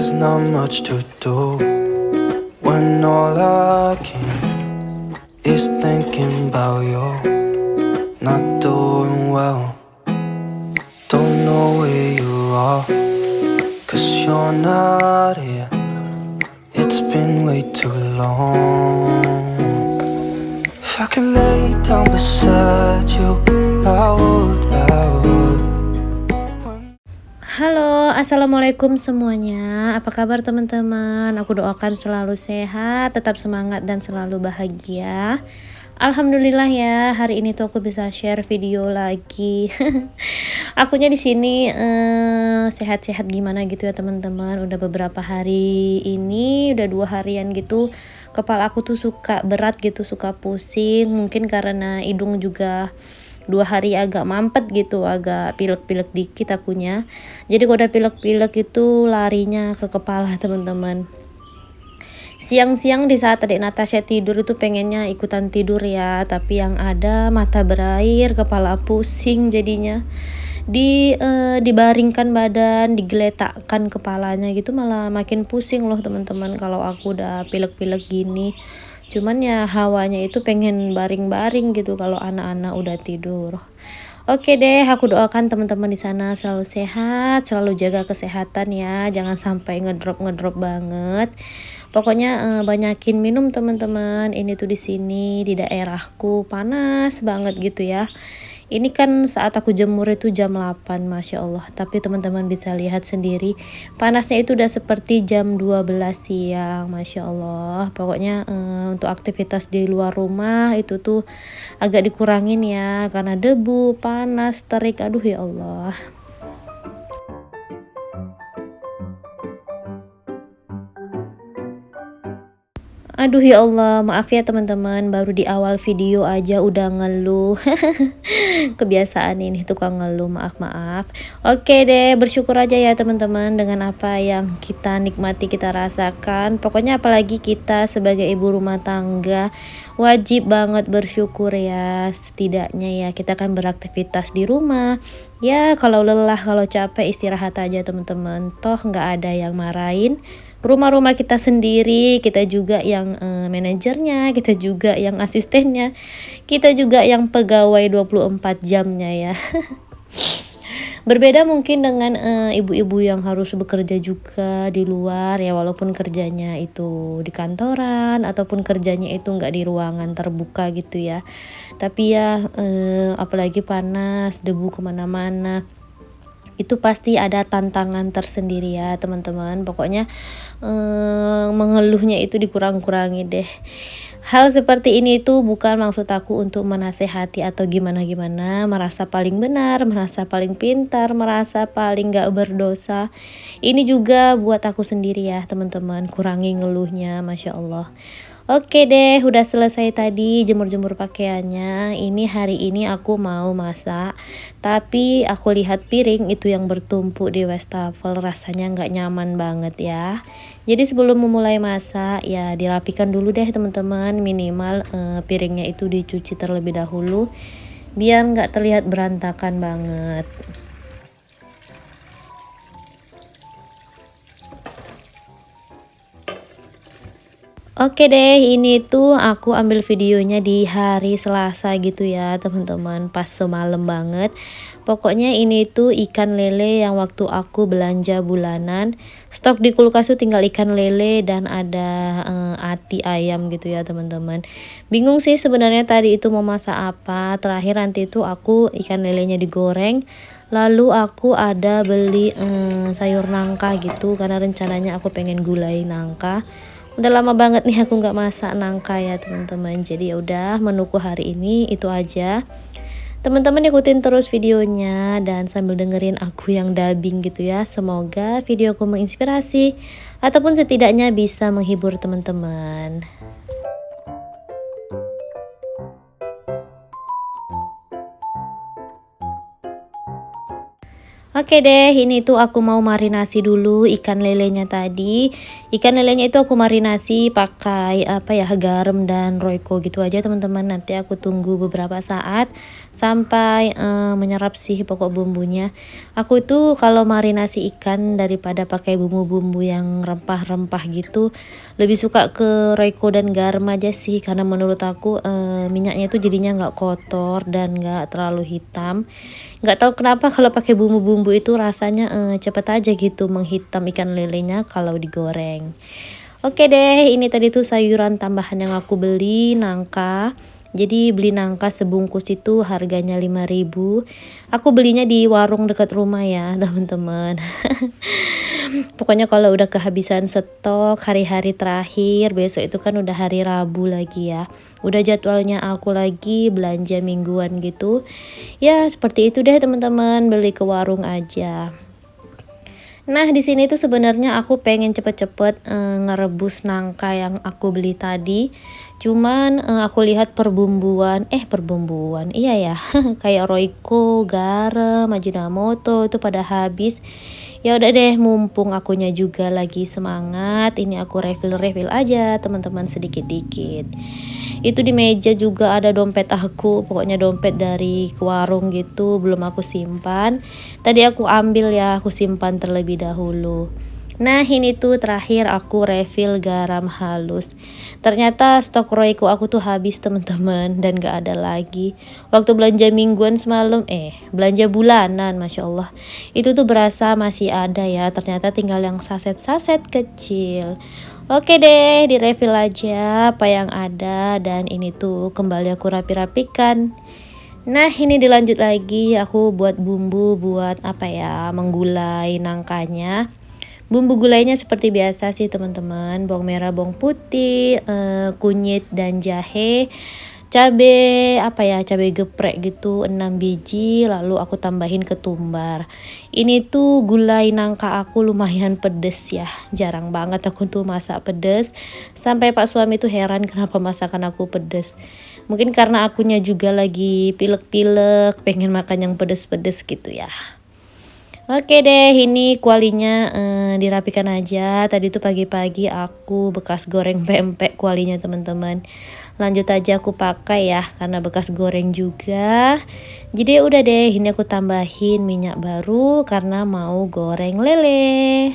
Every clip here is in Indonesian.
there's not much to do when all I can is thinking about you. Not doing well, don't know where you are, 'cause you're not here. It's been way too long. If I could lay down beside you, I would. Halo, assalamualaikum semuanya. Apa kabar teman-teman? Aku doakan selalu sehat, tetap semangat dan selalu bahagia. Alhamdulillah ya, hari ini tuh aku bisa share video lagi. Akunya di sini sehat-sehat gimana gitu ya teman-teman. Udah beberapa hari ini, udah 2 harian gitu. Kepala aku tuh suka berat gitu, suka pusing. Mungkin karena hidung juga 2 hari agak mampet gitu, agak pilek-pilek dikit akunya. Jadi kalau udah pilek-pilek itu larinya ke kepala teman-teman. Siang-siang di saat adik Natasha tidur itu pengennya ikutan tidur ya, tapi yang ada mata berair, kepala pusing jadinya. Dibaringkan badan, digeletakkan kepalanya gitu malah makin pusing loh teman-teman kalau aku udah pilek-pilek gini. Cuman ya hawanya itu pengen baring-baring gitu kalau anak-anak udah tidur. Oke deh, aku doakan teman-teman di sana selalu sehat, selalu jaga kesehatan ya, jangan sampai ngedrop banget. Pokoknya banyakin minum teman-teman. Ini tuh di sini di daerahku panas banget gitu ya. Ini kan saat aku jemur itu jam 8, Masya Allah. Tapi teman-teman bisa lihat sendiri, panasnya itu udah seperti jam 12 siang, Masya Allah. Pokoknya untuk aktivitas di luar rumah itu tuh agak dikurangin ya, karena debu, panas, terik, aduh ya Allah. Aduh ya Allah, maaf ya teman-teman, baru di awal video aja udah ngeluh. Kebiasaan ini tukang ngeluh, maaf. Oke deh, bersyukur aja ya teman-teman dengan apa yang kita nikmati, kita rasakan. Pokoknya apalagi kita sebagai ibu rumah tangga wajib banget bersyukur ya. Setidaknya ya kita kan beraktivitas di rumah. Ya kalau lelah, kalau capek istirahat aja teman-teman. Toh nggak ada yang marahin. Rumah-rumah kita sendiri, kita juga yang manajernya, kita juga yang asistennya, kita juga yang pegawai 24 jamnya ya. Berbeda mungkin dengan ibu-ibu yang harus bekerja juga di luar ya, walaupun kerjanya itu di kantoran ataupun kerjanya itu nggak di ruangan terbuka gitu ya. Tapi ya apalagi panas, debu kemana-mana, itu pasti ada tantangan tersendiri ya teman-teman. Pokoknya mengeluhnya itu dikurang-kurangi deh. Hal seperti ini tuh bukan maksud aku untuk menasehati atau gimana-gimana, merasa paling benar, merasa paling pintar, merasa paling gak berdosa. Ini juga buat aku sendiri ya teman-teman, kurangi ngeluhnya, Masya Allah. Oke deh, udah selesai tadi jemur-jemur pakaiannya. Ini hari ini aku mau masak, tapi aku lihat piring itu yang bertumpuk di wastafel rasanya nggak nyaman banget ya. Jadi sebelum memulai masak ya dirapikan dulu deh teman-teman, minimal piringnya itu dicuci terlebih dahulu biar nggak terlihat berantakan banget. Oke deh, ini tuh aku ambil videonya di hari Selasa gitu ya teman-teman, pas semalam banget. Pokoknya ini tuh ikan lele yang waktu aku belanja bulanan, stok di kulkas tuh tinggal ikan lele dan ada ati ayam gitu ya teman-teman. Bingung sih sebenarnya tadi itu mau masak apa. Terakhir nanti tuh aku ikan lelenya digoreng, lalu aku ada beli sayur nangka gitu karena rencananya aku pengen gulai nangka. Udah lama banget nih aku nggak masak nangka ya teman-teman. Jadi ya udah, menuku hari ini itu aja. Teman-teman ikutin terus videonya dan sambil dengerin aku yang dubbing gitu ya. Semoga videoku menginspirasi ataupun setidaknya bisa menghibur teman-teman. Oke deh, ini tuh aku mau marinasi dulu ikan lelenya tadi. Ikan lelenya itu aku marinasi pakai apa ya, garam dan royco gitu aja teman-teman. Nanti aku tunggu beberapa saat sampai menyerap sih pokok bumbunya. Aku itu kalau marinasi ikan daripada pakai bumbu-bumbu yang rempah-rempah gitu, lebih suka ke Royco dan garam aja sih, karena menurut aku minyaknya itu jadinya nggak kotor dan nggak terlalu hitam. Nggak tahu kenapa kalau pakai bumbu-bumbu itu rasanya cepet aja gitu menghitam ikan lelenya kalau digoreng. Oke deh, ini tadi tuh sayuran tambahan yang aku beli, nangka. Jadi beli nangka sebungkus itu harganya 5.000. Aku belinya di warung dekat rumah ya, teman-teman. Pokoknya kalau udah kehabisan stok hari-hari terakhir, besok itu kan udah hari Rabu lagi ya. Udah jadwalnya aku lagi belanja mingguan gitu. Ya, seperti itu deh teman-teman, beli ke warung aja. Nah, di sini tuh sebenarnya aku pengen cepet-cepet ngerebus nangka yang aku beli tadi. Cuman aku lihat perbumbuan, iya ya, kayak Royco, garam, Ajinomoto itu pada habis. Ya udah deh, mumpung akunya juga lagi semangat, ini aku refill aja teman-teman sedikit-dikit. Itu di meja juga ada dompet aku, pokoknya dompet dari ke warung gitu, belum aku simpan. Tadi aku ambil ya, aku simpan terlebih dahulu. Nah, ini tuh terakhir aku refill garam halus. Ternyata stok Royco aku tuh habis teman-teman dan gak ada lagi. Waktu belanja mingguan semalam, belanja bulanan, Masya Allah. Itu tuh berasa masih ada ya, ternyata tinggal yang saset-saset kecil. Oke deh, di-refill aja apa yang ada, dan ini tuh kembali aku rapi-rapikan. Nah, ini dilanjut lagi aku buat bumbu buat apa ya, menggulai nangkanya. Bumbu gulainya seperti biasa sih teman-teman, bawang merah, bawang putih, kunyit dan jahe. Cabe apa ya, cabe geprek gitu 6 biji, lalu aku tambahin ketumbar. Ini tuh gulai nangka aku lumayan pedes ya, jarang banget aku tuh masak pedes. Sampai Pak suami tuh heran kenapa masakan aku pedes. Mungkin karena akunya juga lagi pilek-pilek, pengen makan yang pedes-pedes gitu ya. Oke deh, ini kualinya dirapikan aja. Tadi tuh pagi-pagi aku bekas goreng pempek kualinya teman-teman. Lanjut aja aku pakai ya, karena bekas goreng juga. Jadi udah deh, ini aku tambahin minyak baru karena mau goreng lele.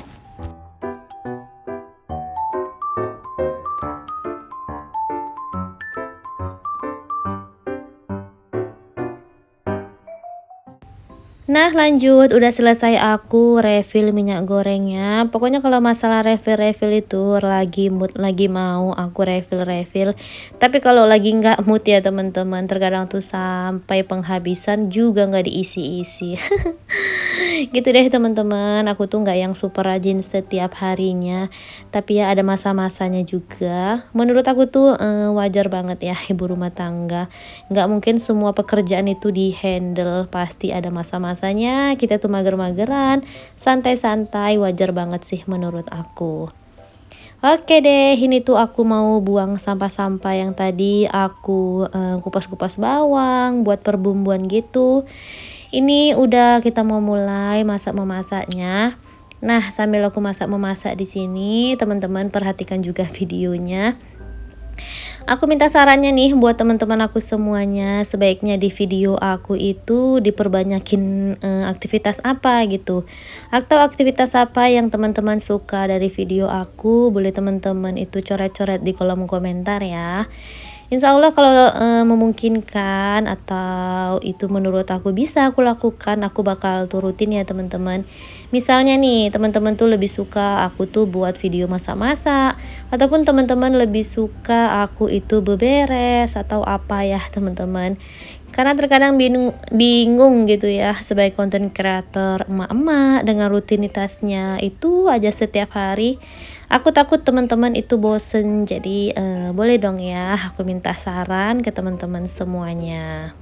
Nah lanjut, udah selesai aku refill minyak gorengnya. Pokoknya kalau masalah refill itu lagi mood, lagi mau aku refill. Tapi kalau lagi nggak mood ya teman-teman, terkadang tuh sampai penghabisan juga nggak diisi-isi. Gitu deh teman-teman, aku tuh nggak yang super rajin setiap harinya, tapi ya ada masa-masanya juga. Menurut aku tuh wajar banget ya ibu rumah tangga, nggak mungkin semua pekerjaan itu di handle, pasti ada masa-masanya kita tuh mager-mageran, santai-santai, wajar banget sih menurut aku. Oke deh, ini tuh aku mau buang sampah-sampah yang tadi aku kupas-kupas bawang buat perbumbuan gitu. Ini udah kita mau mulai masak-memasaknya. Nah, sambil aku masak-memasak di sini, teman-teman perhatikan juga videonya. Aku minta sarannya nih buat teman-teman aku semuanya, sebaiknya di video aku itu diperbanyakin aktivitas apa gitu, atau aktivitas apa yang teman-teman suka dari video aku, boleh teman-teman itu coret-coret di kolom komentar ya. Insya Allah kalau memungkinkan atau itu menurut aku bisa aku lakukan, aku bakal turutin ya teman-teman. Misalnya nih teman-teman tuh lebih suka aku tuh buat video masak-masak, ataupun teman-teman lebih suka aku itu beberes atau apa ya teman-teman. Karena terkadang bingung gitu ya sebagai konten kreator emak-emak dengan rutinitasnya itu aja setiap hari. Aku takut teman-teman itu bosen, jadi boleh dong ya aku minta saran ke teman-teman semuanya.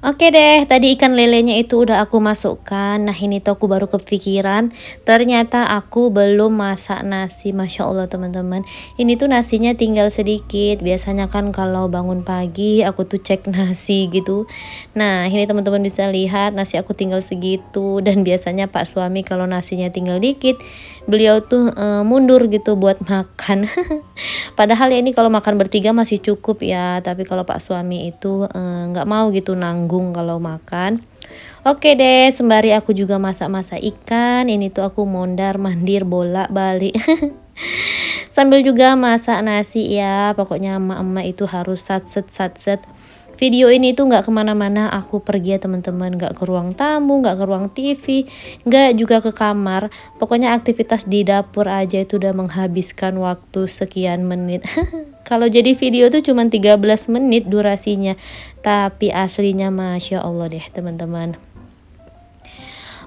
Oke deh, tadi ikan lelenya itu udah aku masukkan. Nah, ini tuh aku baru kepikiran, ternyata aku belum masak nasi. Masya Allah teman-teman. Ini tuh nasinya tinggal sedikit. Biasanya kan kalau bangun pagi aku tuh cek nasi gitu. Nah, ini teman-teman bisa lihat nasi aku tinggal segitu. Dan biasanya Pak suami kalau nasinya tinggal dikit, beliau tuh mundur gitu buat makan. Padahal ya ini kalau makan bertiga masih cukup ya, tapi kalau Pak suami itu nggak mau gitu nanggung kalau makan. Oke deh, sembari aku juga masak-masak ikan, ini tuh aku mondar-mandir bolak-balik. Sambil juga masak nasi ya, pokoknya emak-emak itu harus satset. Video ini tuh nggak kemana-mana, aku pergi ya teman-teman, nggak ke ruang tamu, nggak ke ruang TV, nggak juga ke kamar. Pokoknya aktivitas di dapur aja itu udah menghabiskan waktu sekian menit. Kalau jadi video tuh cuma 13 menit durasinya, tapi aslinya Masya Allah deh teman-teman.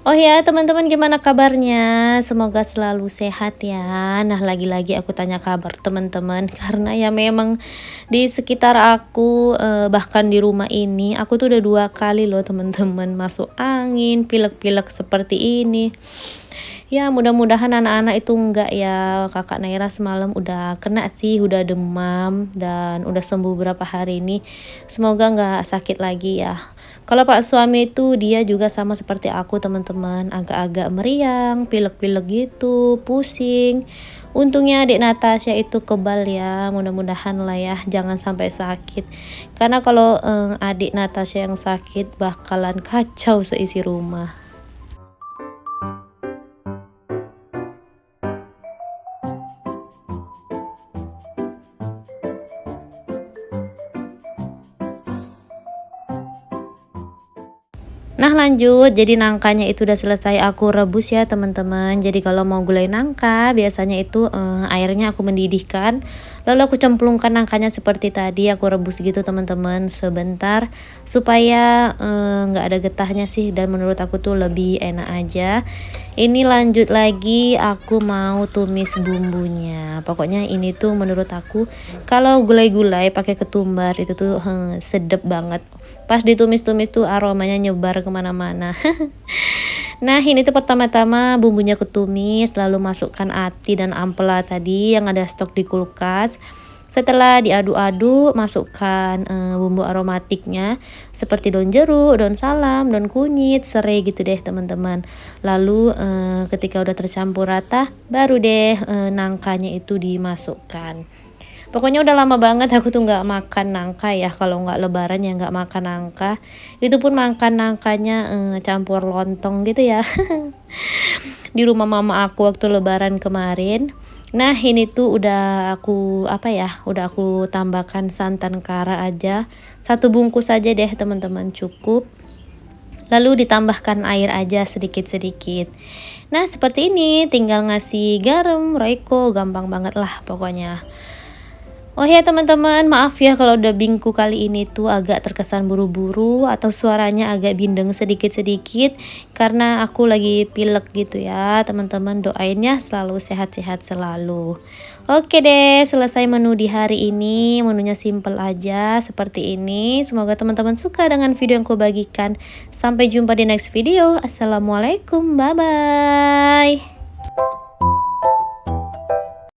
Oh ya teman-teman, gimana kabarnya? Semoga selalu sehat ya. Nah, lagi-lagi aku tanya kabar teman-teman karena ya memang di sekitar aku bahkan di rumah ini aku tuh udah 2 kali loh teman-teman masuk angin, pilek-pilek seperti ini. Ya mudah-mudahan anak-anak itu enggak ya. Kakak Naira semalam udah kena sih, udah demam dan udah sembuh beberapa hari ini. Semoga enggak sakit lagi ya. Kalau Pak suami itu dia juga sama seperti aku teman-teman, agak-agak meriang, pilek-pilek gitu, pusing. Untungnya adik Natasha itu kebal ya, mudah-mudahan lah ya jangan sampai sakit. Karena kalau adik Natasha yang sakit bakalan kacau seisi rumah. Nah lanjut, jadi nangkanya itu udah selesai aku rebus ya teman-teman. Jadi kalau mau gulai nangka biasanya itu airnya aku mendidihkan, lalu aku cemplungkan nangkanya seperti tadi, aku rebus gitu teman-teman sebentar supaya nggak ada getahnya sih, dan menurut aku tuh lebih enak aja. Ini lanjut lagi, aku mau tumis bumbunya. Pokoknya ini tuh menurut aku kalau gulai-gulai pakai ketumbar itu tuh sedep banget. Pas ditumis-tumis tuh aromanya nyebar kemana-mana. Nah ini tuh pertama-tama bumbunya kutumis, lalu masukkan ati dan ampela tadi yang ada stok di kulkas. Setelah diaduk-aduk, masukkan bumbu aromatiknya seperti daun jeruk, daun salam, daun kunyit, serai gitu deh teman-teman. Lalu ketika udah tercampur rata, baru deh nangkanya itu dimasukkan. Pokoknya udah lama banget aku tuh nggak makan nangka ya, kalau nggak lebaran ya nggak makan nangka. Itu pun makan nangkanya campur lontong gitu ya. Di rumah mama aku waktu lebaran kemarin. Nah ini tuh udah aku udah aku tambahkan santan kara aja. 1 bungkus aja deh teman-teman, cukup. Lalu ditambahkan air aja sedikit-sedikit. Nah seperti ini, tinggal ngasih garam, royco, gampang banget lah pokoknya. Oh ya teman-teman, maaf ya kalau udah bingku kali ini tuh agak terkesan buru-buru atau suaranya agak bindeng sedikit-sedikit karena aku lagi pilek gitu ya. Teman-teman doain ya selalu sehat-sehat selalu. Oke deh, selesai menu di hari ini. Menunya simple aja seperti ini. Semoga teman-teman suka dengan video yang aku bagikan. Sampai jumpa di next video. Assalamualaikum, bye-bye.